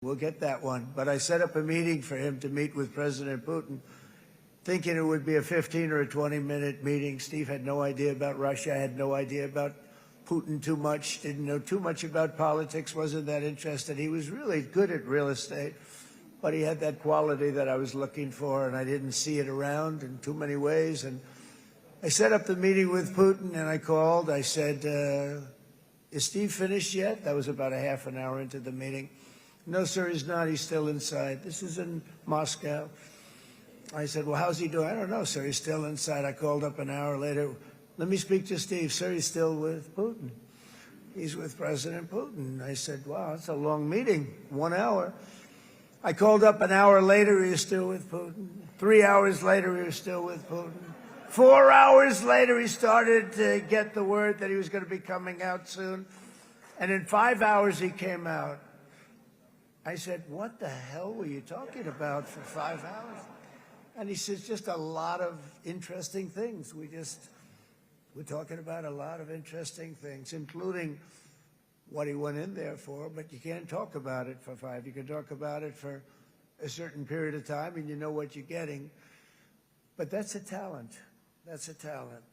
We'll get that one. But I set up a meeting for him to meet with President Putin, thinking it would be a 15 or a 20-minute meeting. Steve had no idea about Russia. I had no idea about Putin too much, didn't know too much about politics, wasn't that interested. He was really good at real estate, but he had that quality that I was looking for, and I didn't see it around in too many ways. And I set up the meeting with Putin, and I called. I said, is Steve finished yet? That was about a half an hour into the meeting. No, sir, he's not. He's still inside. This is in Moscow. I said, well, how's he doing? I don't know, sir. He's still inside. I called up an hour later. Let me speak to Steve. Sir, he's still with Putin. He's with President Putin. I said, wow, that's a long meeting, 1 hour. I called up an hour later. He was still with Putin. 3 hours later, he was still with Putin. 4 hours later, he started to get the word that he was going to be coming out soon. And in 5 hours, he came out. I said, what the hell were you talking about for 5 hours? And he says, just a lot of interesting things. We're talking about a lot of interesting things, including what he went in there for, but you can't talk about it for 5. You can talk about it for a certain period of time, and you know what you're getting. But that's a talent. That's a talent.